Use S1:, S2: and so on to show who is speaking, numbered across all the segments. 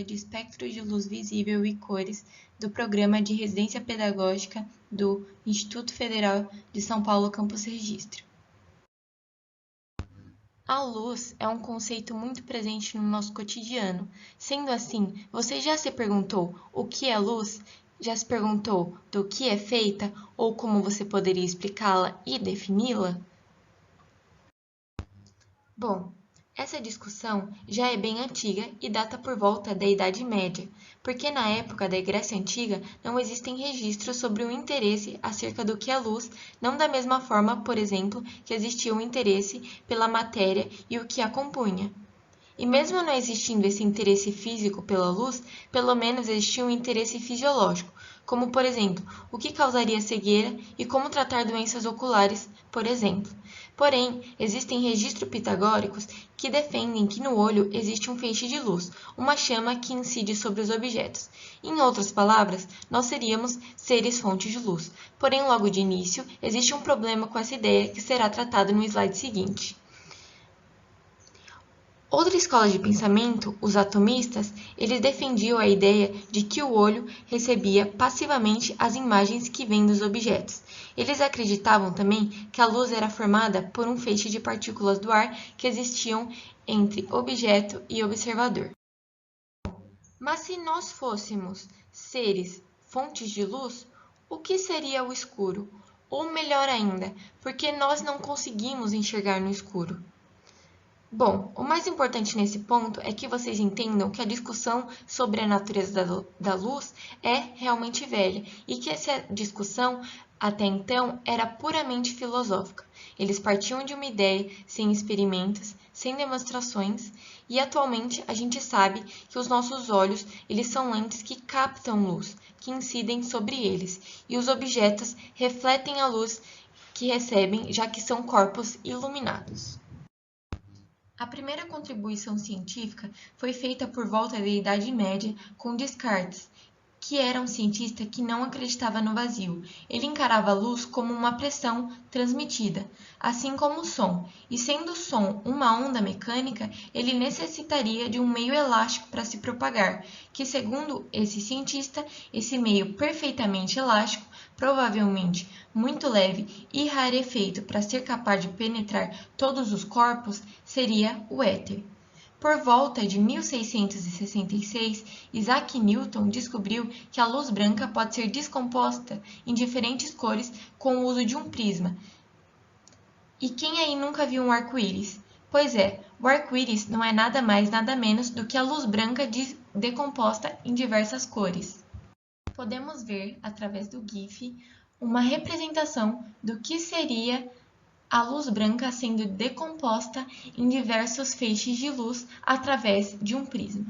S1: aula de espectro de luz visível e cores do Programa de Residência Pedagógica do Instituto Federal de São Paulo, Campus Registro. A luz é um conceito muito presente no nosso cotidiano. Sendo assim, você já se perguntou o que é luz? Já se perguntou do que é feita ou como você poderia explicá-la e defini-la? Bom, essa discussão já é bem antiga e data por volta da Idade Média, porque na época da Grécia Antiga não existem registros sobre o interesse acerca do que é luz, não da mesma forma, por exemplo, que existia um interesse pela matéria e o que a compunha. E mesmo não existindo esse interesse físico pela luz, pelo menos existia um interesse fisiológico, como, por exemplo, o que causaria cegueira e como tratar doenças oculares, por exemplo. Porém, existem registros pitagóricos que defendem que no olho existe um feixe de luz, uma chama que incide sobre os objetos. Em outras palavras, nós seríamos seres fontes de luz. Porém, logo de início, existe um problema com essa ideia que será tratado no slide seguinte. Outra escola de pensamento, os atomistas, eles defendiam a ideia de que o olho recebia passivamente as imagens que vêm dos objetos. Eles acreditavam também que a luz era formada por um feixe de partículas do ar que existiam entre objeto e observador. Mas se nós fôssemos seres fontes de luz, o que seria o escuro? Ou melhor ainda, por que nós não conseguimos enxergar no escuro? Bom, o mais importante nesse ponto é que vocês entendam que a discussão sobre a natureza da luz é realmente velha e que essa discussão, até então, era puramente filosófica. Eles partiam de uma ideia sem experimentos, sem demonstrações, e atualmente a gente sabe que os nossos olhos eles são lentes que captam luz, que incidem sobre eles, e os objetos refletem a luz que recebem, já que são corpos iluminados. A primeira contribuição científica foi feita por volta da Idade Média com Descartes, que era um cientista que não acreditava no vazio. Ele encarava a luz como uma pressão transmitida, assim como o som, e sendo o som uma onda mecânica, ele necessitaria de um meio elástico para se propagar, que segundo esse cientista, esse meio perfeitamente elástico, provavelmente muito leve e rarefeito para ser capaz de penetrar todos os corpos, seria o éter. Por volta de 1666, Isaac Newton descobriu que a luz branca pode ser descomposta em diferentes cores com o uso de um prisma. E quem aí nunca viu um arco-íris? Pois é, o arco-íris não é nada mais nada menos do que a luz branca decomposta em diversas cores. Podemos ver, através do GIF, uma representação do que seria a luz branca sendo decomposta em diversos feixes de luz através de um prisma.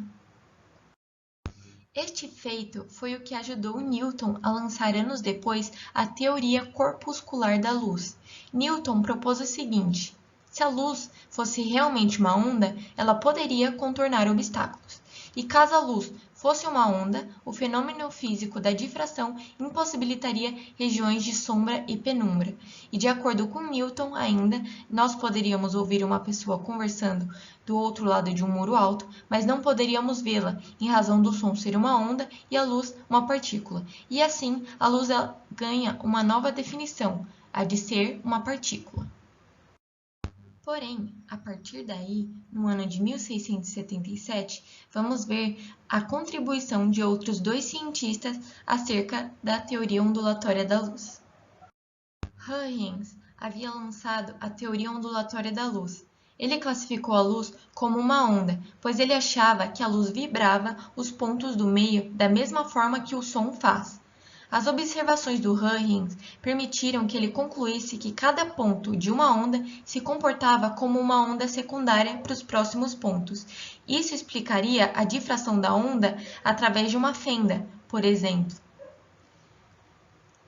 S1: Este feito foi o que ajudou Newton a lançar anos depois a teoria corpuscular da luz. Newton propôs o seguinte: se a luz fosse realmente uma onda, ela poderia contornar obstáculos. E caso a luz fosse uma onda, o fenômeno físico da difração impossibilitaria regiões de sombra e penumbra. E de acordo com Newton ainda, nós poderíamos ouvir uma pessoa conversando do outro lado de um muro alto, mas não poderíamos vê-la, em razão do som ser uma onda e a luz uma partícula. E assim, a luz ganha uma nova definição, a de ser uma partícula. Porém, a partir daí, no ano de 1677, vamos ver a contribuição de outros dois cientistas acerca da teoria ondulatória da luz. Huygens havia lançado a teoria ondulatória da luz. Ele classificou a luz como uma onda, pois ele achava que a luz vibrava os pontos do meio da mesma forma que o som faz. As observações do Huygens permitiram que ele concluísse que cada ponto de uma onda se comportava como uma onda secundária para os próximos pontos. Isso explicaria a difração da onda através de uma fenda, por exemplo.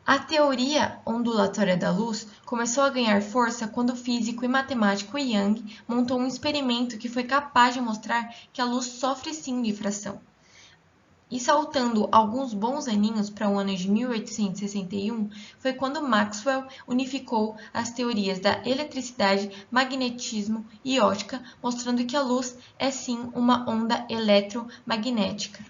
S1: A teoria ondulatória da luz começou a ganhar força quando o físico e matemático Young montou um experimento que foi capaz de mostrar que a luz sofre sim difração. E saltando alguns bons aninhos para o ano de 1861, foi quando Maxwell unificou as teorias da eletricidade, magnetismo e ótica, mostrando que a luz é sim uma onda eletromagnética.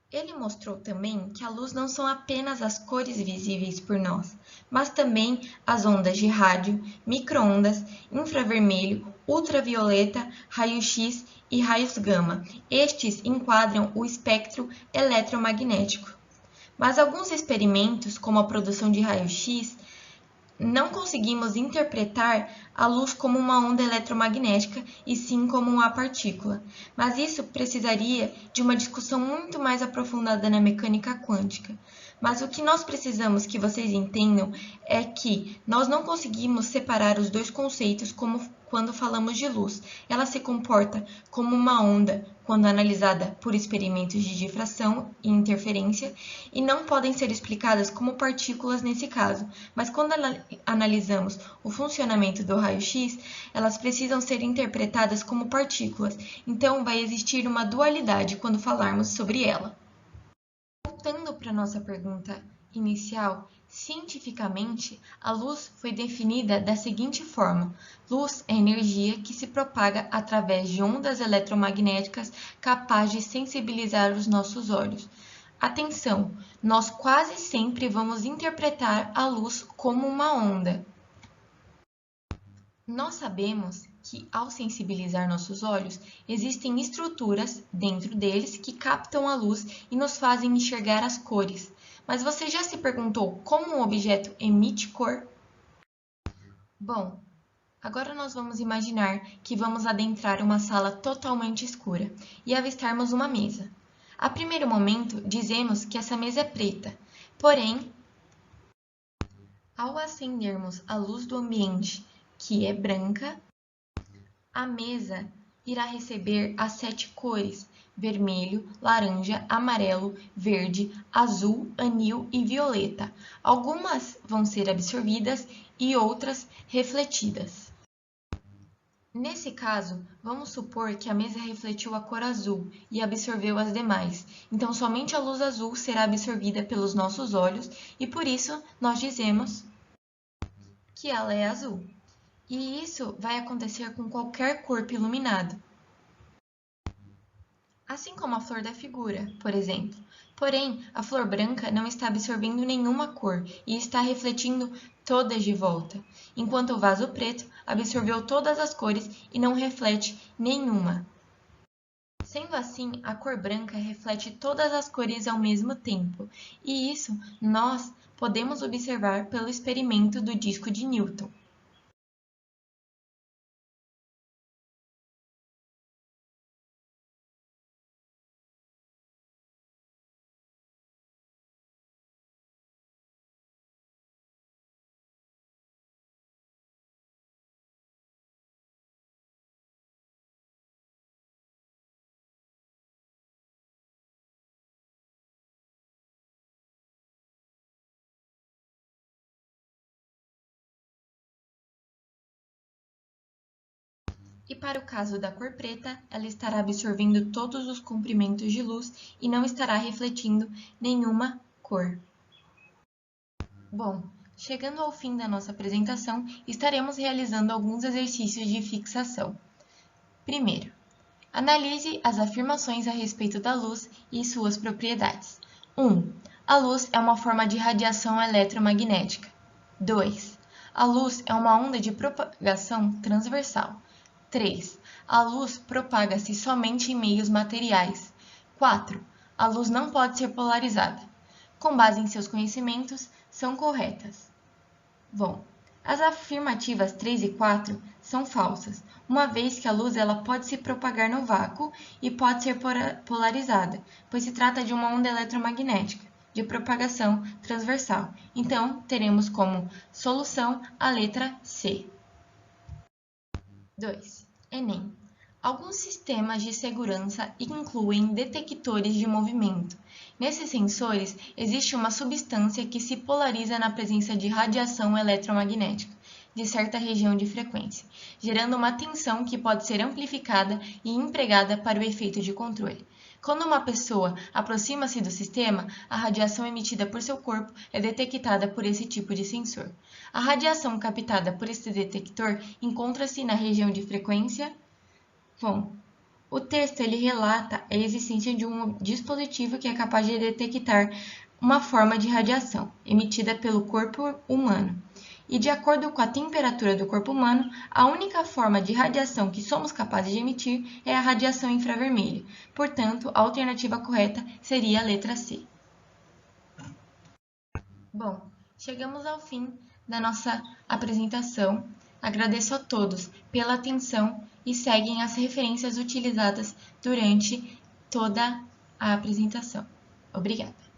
S1: Ele mostrou também que a luz não são apenas as cores visíveis por nós, mas também as ondas de rádio, micro-ondas, infravermelho, ultravioleta, raio-x e raios gama. Estes enquadram o espectro eletromagnético. Mas alguns experimentos, como a produção de raio-x, não conseguimos interpretar a luz como uma onda eletromagnética e sim como uma partícula, mas isso precisaria de uma discussão muito mais aprofundada na mecânica quântica. Mas o que nós precisamos que vocês entendam é que nós não conseguimos separar os dois conceitos quando falamos de luz. Ela se comporta como uma onda quando analisada por experimentos de difração e interferência e não podem ser explicadas como partículas nesse caso, mas quando analisamos o funcionamento do raio-x, elas precisam ser interpretadas como partículas, então vai existir uma dualidade quando falarmos sobre ela. Voltando para a nossa pergunta inicial, cientificamente, a luz foi definida da seguinte forma: luz é energia que se propaga através de ondas eletromagnéticas capazes de sensibilizar os nossos olhos. Atenção, nós quase sempre vamos interpretar a luz como uma onda. Nós sabemos que, ao sensibilizar nossos olhos, existem estruturas dentro deles que captam a luz e nos fazem enxergar as cores. Mas você já se perguntou como um objeto emite cor? Bom, agora nós vamos imaginar que vamos adentrar uma sala totalmente escura e avistarmos uma mesa. A primeiro momento, dizemos que essa mesa é preta, porém, ao acendermos a luz do ambiente, que é branca, a mesa irá receber as 7 cores: vermelho, laranja, amarelo, verde, azul, anil e violeta. Algumas vão ser absorvidas e outras refletidas. Nesse caso, vamos supor que a mesa refletiu a cor azul e absorveu as demais. Então, somente a luz azul será absorvida pelos nossos olhos e por isso nós dizemos que ela é azul. E isso vai acontecer com qualquer corpo iluminado, assim como a flor da figura, por exemplo. Porém, a flor branca não está absorvendo nenhuma cor e está refletindo todas de volta, enquanto o vaso preto absorveu todas as cores e não reflete nenhuma. Sendo assim, a cor branca reflete todas as cores ao mesmo tempo, e isso nós podemos observar pelo experimento do disco de Newton. E para o caso da cor preta, ela estará absorvendo todos os comprimentos de luz e não estará refletindo nenhuma cor. Bom, chegando ao fim da nossa apresentação, estaremos realizando alguns exercícios de fixação. Primeiro, analise as afirmações a respeito da luz e suas propriedades. 1. A luz é uma forma de radiação eletromagnética. 2. A luz é uma onda de propagação transversal. 3. A luz propaga-se somente em meios materiais. 4. A luz não pode ser polarizada. Com base em seus conhecimentos, são corretas. Bom, as afirmativas 3 e 4 são falsas, uma vez que a luz ela pode se propagar no vácuo e pode ser polarizada, pois se trata de uma onda eletromagnética de propagação transversal. Então, teremos como solução a letra C. 2. Enem. Alguns sistemas de segurança incluem detectores de movimento. Nesses sensores, existe uma substância que se polariza na presença de radiação eletromagnética de certa região de frequência, gerando uma tensão que pode ser amplificada e empregada para o efeito de controle. Quando uma pessoa aproxima-se do sistema, a radiação emitida por seu corpo é detectada por esse tipo de sensor. A radiação captada por esse detector encontra-se na região de frequência. Bom, o texto ele relata a existência de um dispositivo que é capaz de detectar uma forma de radiação emitida pelo corpo humano. E de acordo com a temperatura do corpo humano, a única forma de radiação que somos capazes de emitir é a radiação infravermelha. Portanto, a alternativa correta seria a letra C. Bom, chegamos ao fim da nossa apresentação. Agradeço a todos pela atenção e seguem as referências utilizadas durante toda a apresentação. Obrigada.